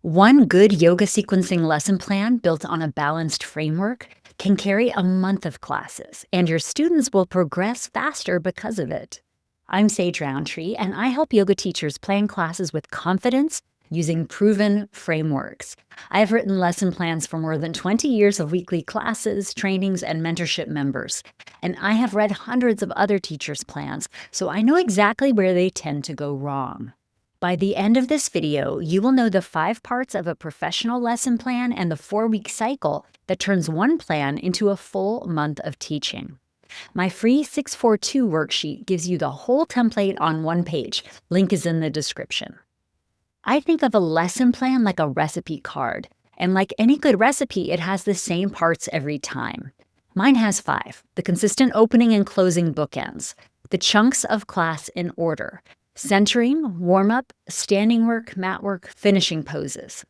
One good yoga sequencing lesson plan built on a balanced framework can carry a month of classes, and your students will progress faster because of it. I'm Sage Rountree, and I help yoga teachers plan classes with confidence using proven frameworks. I've written lesson plans for more than 20 years of weekly classes, trainings, and mentorship members, and I have read hundreds of other teachers' plans, so I know exactly where they tend to go wrong. By the end of this video, you will know the 5 parts of a professional lesson plan and the 4-week cycle that turns one plan into a full month of teaching. My free 642 worksheet gives you the whole template on one page. Link is in the description. I think of a lesson plan like a recipe card, and like any good recipe, it has the same parts every time. Mine has 5: the consistent opening and closing bookends, the chunks of class in order, centering, warm-up, standing work, mat work, finishing poses.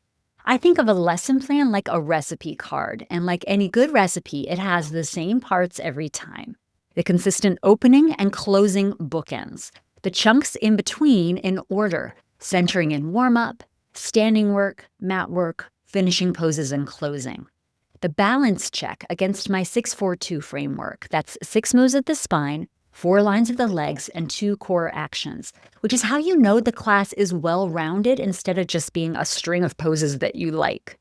I think of a lesson plan like a recipe card, and like any good recipe, it has the same parts every time. The consistent opening and closing bookends, the chunks in between in order, centering in warm-up, standing work, mat work, finishing poses, and closing. The balance check against my 642 framework, that's 6 moves at the spine, 4 lines of the legs, and 2 core actions, which is how you know the class is well-rounded instead of just being a string of poses that you like.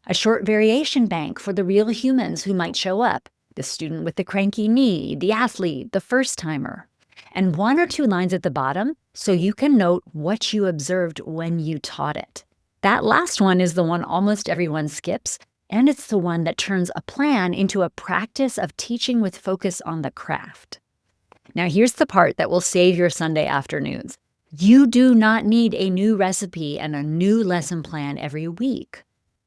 A short variation bank for the real humans who might show up, the student with the cranky knee, the athlete, the first-timer. And 1 or 2 lines at the bottom so you can note what you observed when you taught it. That last one is the one almost everyone skips, and it's the one that turns a plan into a practice of teaching with focus on the craft. Now here's the part that will save your Sunday afternoons. You do not need a new recipe and a new lesson plan every week.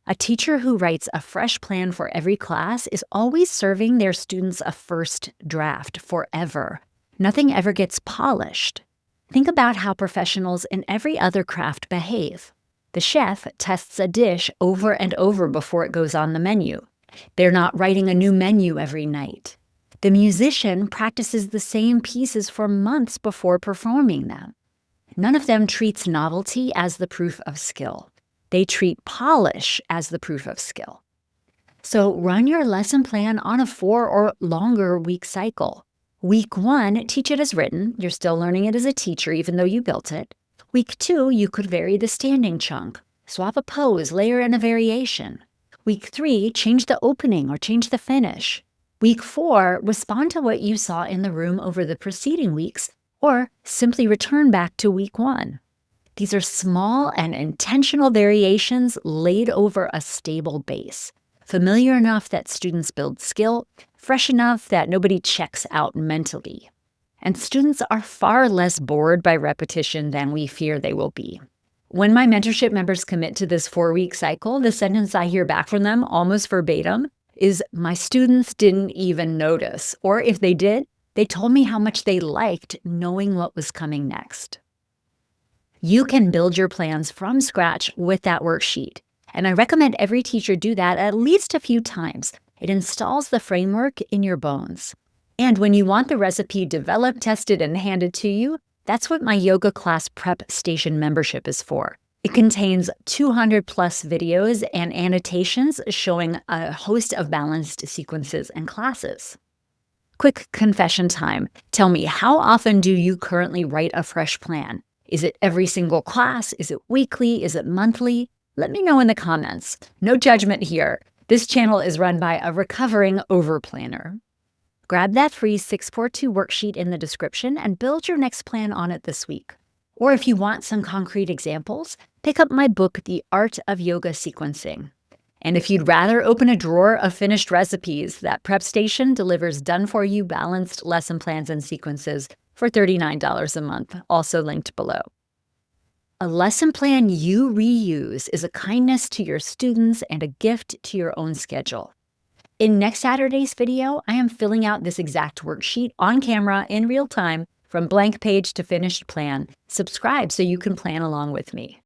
A teacher who writes a fresh plan for every class is always serving their students a first draft forever. Nothing ever gets polished. Think about how professionals in every other craft behave. The chef tests a dish over and over before it goes on the menu. They're not writing a new menu every night. The musician practices the same pieces for months before performing them. None of them treats novelty as the proof of skill. They treat polish as the proof of skill. So run your lesson plan on a 4 or longer week cycle. Week 1, teach it as written. You're still learning it as a teacher even though you built it. Week 2, you could vary the standing chunk. Swap a pose, layer in a variation. Week 3, change the opening or change the finish. Week 4, respond to what you saw in the room over the preceding weeks, or simply return back to week 1. These are small and intentional variations laid over a stable base, familiar enough that students build skill, fresh enough that nobody checks out mentally. And students are far less bored by repetition than we fear they will be. When my mentorship members commit to this 4-week cycle, the sentence I hear back from them, almost verbatim, is my students didn't even notice, or if they did, they told me how much they liked knowing what was coming next. You can build your plans from scratch with that worksheet, and I recommend every teacher do that at least a few times. It installs the framework in your bones. And when you want the recipe developed, tested, and handed to you, that's what my yoga class prep station membership is for. It contains 200 plus videos and annotations showing a host of balanced sequences and classes. Quick confession time. Tell me, how often do you currently write a fresh plan? Is it every single class? Is it weekly? Is it monthly? Let me know in the comments. No judgment here. This channel is run by a recovering overplanner. Grab that free 642 worksheet in the description and build your next plan on it this week. Or if you want some concrete examples, pick up my book, The Art of Yoga Sequencing. And if you'd rather open a drawer of finished recipes, that prep station delivers done-for-you balanced lesson plans and sequences for $39 a month, also linked below. A lesson plan you reuse is a kindness to your students and a gift to your own schedule. In next Saturday's video, I am filling out this exact worksheet on camera in real time from blank page to finished plan. Subscribe so you can plan along with me.